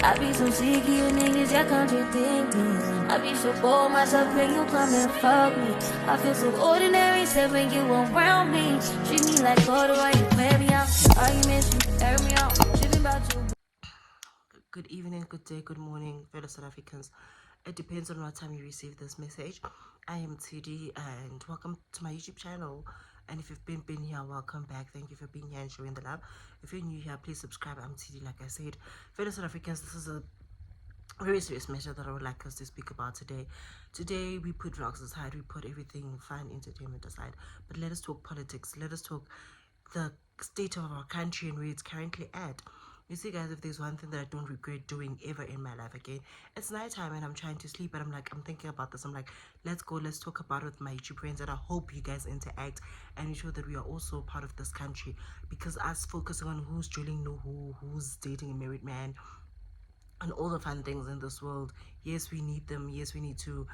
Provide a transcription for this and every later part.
I be so sick of you niggas, y'all contradicting. I be so bold myself when you come and fuck me. I feel so ordinary, said when you around me. Treat me like water while you play me out. Arguments, you air me out. Tripping about you. Good evening, good day, good morning, fellow South Africans. It depends on what time you receive this message. I am TD and welcome to my YouTube channel. And if you've been here, welcome back. Thank you for being here and showing the love. If you're new here, please subscribe. I'm TD, like I said. Fellow South Africans, this is a very serious matter that I would like us to speak about today. Today, we put drugs aside, we put everything fun, entertainment aside. But let us talk politics. Let us talk the state of our country and where it's currently at. You see, guys, if there's one thing that I don't regret doing ever in my life again, it's nighttime and I'm trying to sleep and I'm thinking about this. I'm like, let's talk about it with my YouTube friends, and I hope you guys interact and ensure that we are also part of this country, because us focusing on who's drilling who's dating a married man, and all the fun things in this world, yes, we need them. Yes, we need to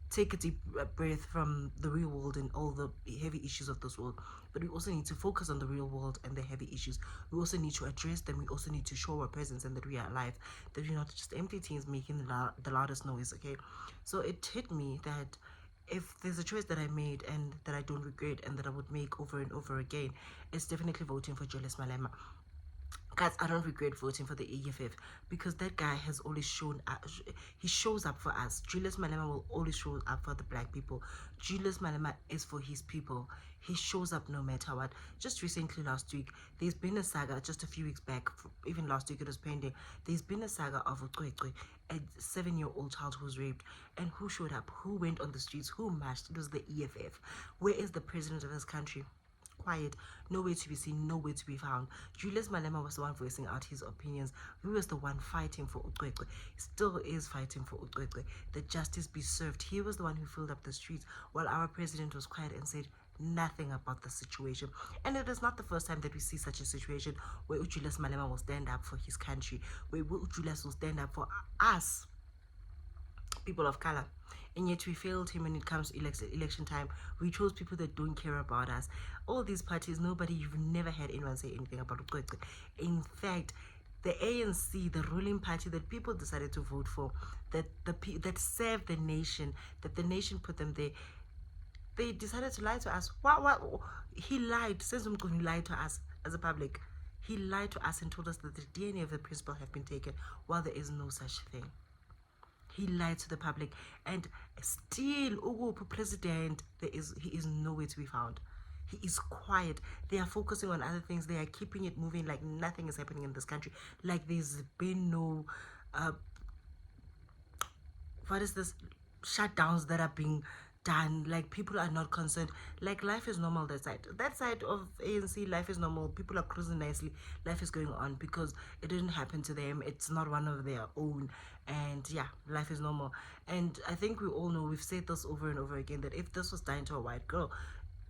take a deep breath from the real world and all the heavy issues of this world, but we also need to focus on the real world and the heavy issues. We also need to address them. We also need to show our presence and that we are alive, that we're not just empty teens making the loudest noise. Okay, so it hit me that if there's a choice that I made and that I don't regret and that I would make over and over again, it's definitely voting for Julius Malema. Guys, I don't regret voting for the EFF, because that guy has always he shows up for us. Julius Malema will always show up for the black people. Julius Malema is for his people. He shows up no matter what. Just recently, last week, there's been a saga, just a few weeks back, even last week it was pending. There's been a saga of a 7-year-old child who was raped. And who showed up? Who went on the streets? Who marched? It was the EFF. Where is the president of this country? Quiet, nowhere to be seen, nowhere to be found. Julius Malema was the one voicing out his opinions. He was the one fighting for Ucwecwe. Still is fighting for Ucwecwe. That justice be served. He was the one who filled up the streets while our president was quiet and said nothing about the situation. And it is not the first time that we see such a situation where Julius Malema will stand up for his country, where Julius will stand up for us, people of color. And yet we failed him when it comes to election time. We chose people that don't care about us. All these parties, you've never had anyone say anything about it. In fact, the ANC, the ruling party that people decided to vote for, that served the nation, that the nation put them there, they decided to lie to us. What? He lied. He lied to us as a public. He lied to us and told us that the DNA of the principal have been taken, while there is no such thing. He lied to the public, and still, president, he is nowhere to be found. He is quiet. They are focusing on other things. They are keeping it moving like nothing is happening in this country. Like there's been no, shutdowns that are being done. Like people are not concerned. Like life is normal that side of ANC. Life is normal. People are cruising nicely. Life is going on because it didn't happen to them. It's not one of their own, and yeah, life is normal. And I think we all know, we've said this over and over again, that if this was done to a white girl,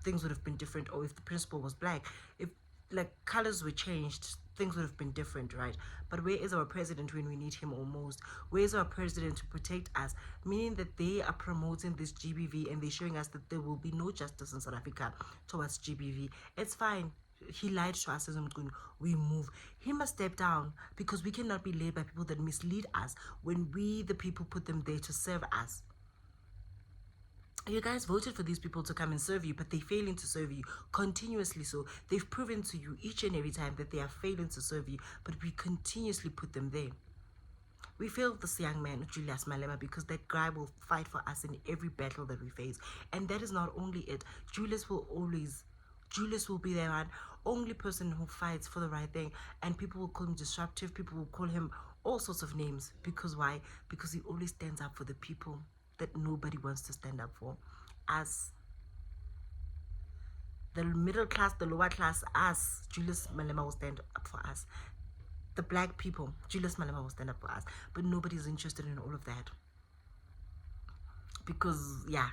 things would have been different. Or if the principal was black, if like colors were changed, things would have been different, right? But where is our president when we need him almost? Where is our president to protect us? Meaning that they are promoting this GBV and they're showing us that there will be no justice in South Africa towards GBV. It's fine. He lied to us, we move. He must step down, because we cannot be led by people that mislead us when we, the people, put them there to serve us. You guys voted for these people to come and serve you, but they're failing to serve you continuously. So they've proven to you each and every time that they are failing to serve you, but we continuously put them there. We failed this young man, Julius Malema, because that guy will fight for us in every battle that we face. And that is not only it. Julius will be the one, only person who fights for the right thing. And people will call him disruptive. People will call him all sorts of names. Because why? Because he always stands up for the people that nobody wants to stand up for. Us, the middle class, the lower class, us, Julius Malema will stand up for us. The black people, Julius Malema will stand up for us. But nobody's interested in all of that. Because, yeah,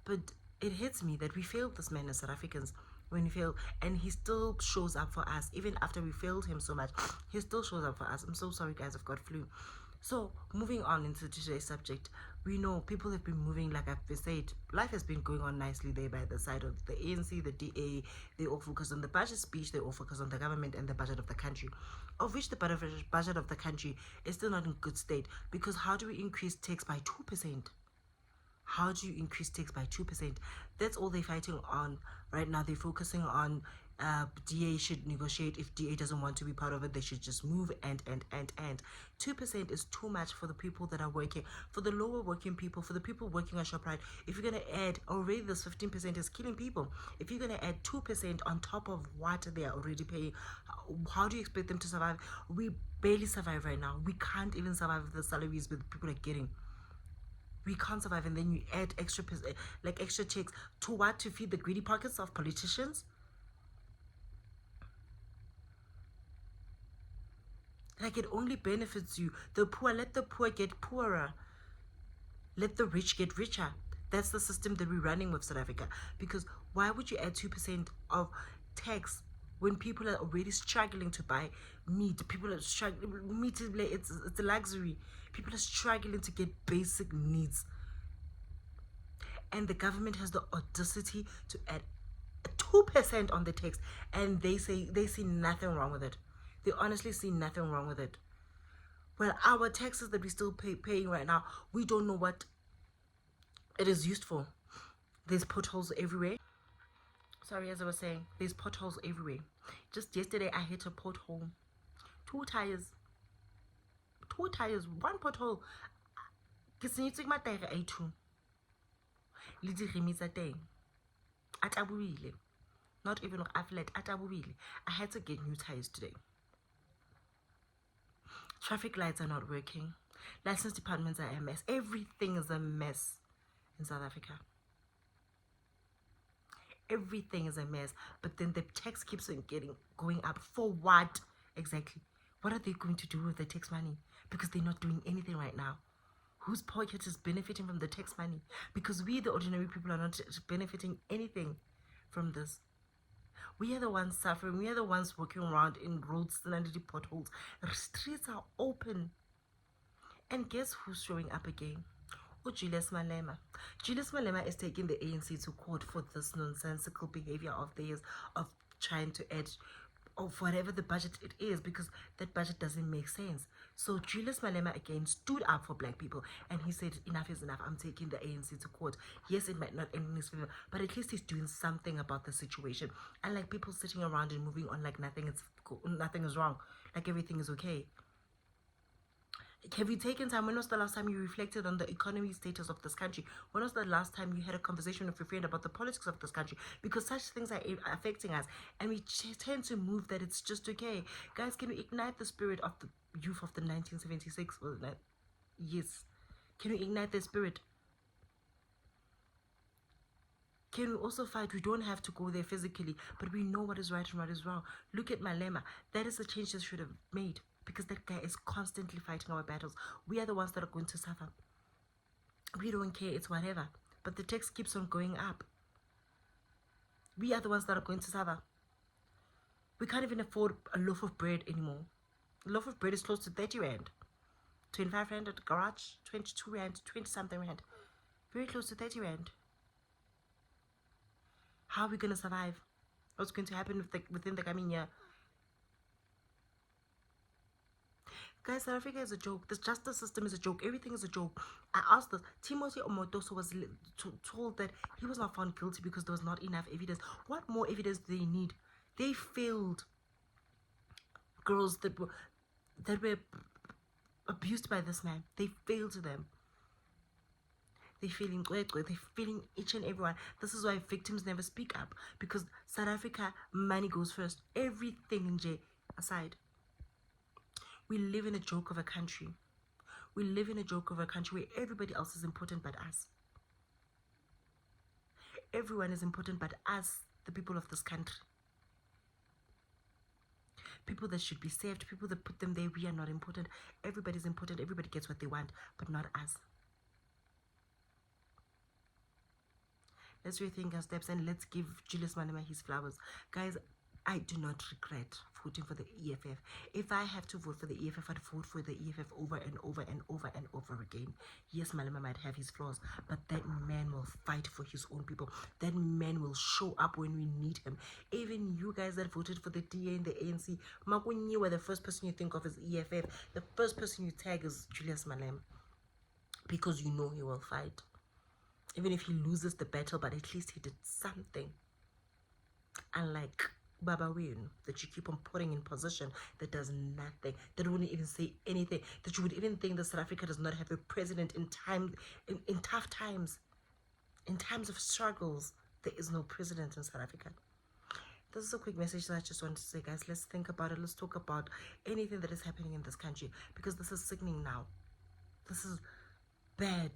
but it hits me that we failed this man as South Africans. When we fail, and he still shows up for us. Even after we failed him so much, he still shows up for us. I'm so sorry, guys, I've got flu. So, moving on into today's subject, we know people have been moving, like I've said, life has been going on nicely there by the side of the ANC, the DA. They all focus on the budget speech, they all focus on the government and the budget of the country, of which the budget of the country is still not in good state, because how do we increase tax by 2%? How do you increase tax by 2%? That's all they're fighting on right now. They're focusing on DA should negotiate. If DA doesn't want to be part of it, they should just move, and 2% is too much for the people that are working, for the lower working people, for the people working on ShopRite. If you're going to add, already this 15% is killing people. If you're going to add 2% on top of what they are already paying, how do you expect them to survive? We barely survive right now. We can't even survive with the salaries with people are getting. We can't survive, and then you add extra checks to what? To feed the greedy pockets of politicians? Like, it only benefits you. The poor, let the poor get poorer. Let the rich get richer. That's the system that we're running with South Africa. Because why would you add 2% of tax when people are already struggling to buy meat? People are struggling. Meat is it's a luxury. People are struggling to get basic needs. And the government has the audacity to add 2% on the tax, and they see nothing wrong with it. They honestly see nothing wrong with it. Well, our taxes that we still paying right now, we don't know what it is used for. There's potholes everywhere. Sorry, as I was saying, there's potholes everywhere. Just yesterday, I hit a pothole. Two tires, one pothole. Ke senyetswe ke mathaere a 2 le diremi tsa teng a tabohile. Not even a flat, a tabohile. I had to get new tires today. Traffic lights are not working. License departments are a mess. Everything is a mess in South Africa. Everything is a mess. But then the tax keeps on going up. For what exactly? What are they going to do with the tax money? Because they're not doing anything right now. Whose pocket is benefiting from the tax money? Because we, the ordinary people, are not benefiting anything from this. We are the ones suffering. We are the ones walking around in roads and under the potholes. The streets are open. And guess who's showing up again? Oh, Julius Malema. Julius Malema is taking the ANC to court for this nonsensical behavior of theirs of trying to add of whatever the budget it is, because that budget doesn't make sense. So Julius Malema again stood up for black people, and he said enough is enough. I'm taking the ANC to court. Yes, it might not end in his favor, but at least he's doing something about the situation. And like people sitting around and moving on like nothing is wrong, like everything is okay. Have you taken time? When was the last time you reflected on the economy status of this country? When was the last time you had a conversation with your friend about the politics of this country? Because such things are affecting us, and we tend to move that it's just okay. Guys, can we ignite the spirit of the youth of the 1976? Yes. Can we ignite the spirit? Can we also fight? We don't have to go there physically, but we know what is right and what is wrong. Look at Malema. That is a change that should have made, because that guy is constantly fighting our battles. We are the ones that are going to suffer. We don't care, it's whatever. But the tax keeps on going up. We are the ones that are going to suffer. We can't even afford a loaf of bread anymore. A loaf of bread is close to 30 rand. 25 rand at the garage, 22 rand, 20 something rand. Very close to 30 rand. How are we going to survive? What's going to happen within the coming year? Guys, South Africa is a joke. This justice system is a joke. Everything is a joke. I asked this. Timothy Omotoso was told that he was not found guilty because there was not enough evidence. What more evidence do they need? They failed girls that were abused by this man. They failed them. They're feeling they're feeling each and everyone. This is why victims never speak up, because South Africa, money goes first. Everything in J aside. We live in a joke of a country. We live in a joke of a country where everybody else is important but us. Everyone is important but us, the people of this country. People that should be saved, people that put them there, we are not important. Everybody's important. Everybody gets what they want, but not us. Let's rethink our steps, and let's give Julius Malema his flowers. Guys, I do not regret voting for the EFF. If I have to vote for the EFF, I'd vote for the EFF over and over and over and over again. Yes, Malema might have his flaws, but that man will fight for his own people. That man will show up when we need him. Even you guys that voted for the DA and the ANC, Makunyiwa, the first person you think of is EFF. The first person you tag is Julius Malema, because you know he will fight. Even if he loses the battle, but at least he did something. Unlike Baba Win, that you keep on putting in position that does nothing, that wouldn't even say anything, that you would even think that South Africa does not have a president in tough times, in times of struggles. There is no president in South Africa. This is a quick message that I just wanted to say, guys. Let's think about it. Let's talk about anything that is happening in this country, because this is sickening now. This is bad.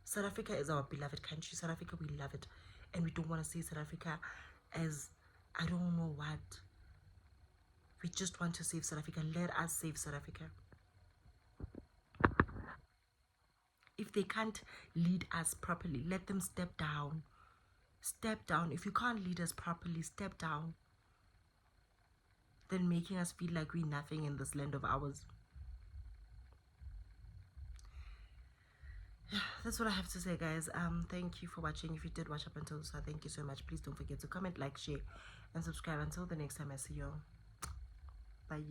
South Africa is our beloved country. South Africa, we love it. And we don't want to see South Africa as, I don't know what. We just want to save South Africa. Let us save South Africa. If they can't lead us properly, let them step down. Step down. If you can't lead us properly, step down. Then making us feel like we're nothing in this land of ours. That's what I have to say, guys. Thank you for watching. If you did watch up until this, thank you so much. Please don't forget to comment, like, share, and subscribe. Until the next time I see you. Bye.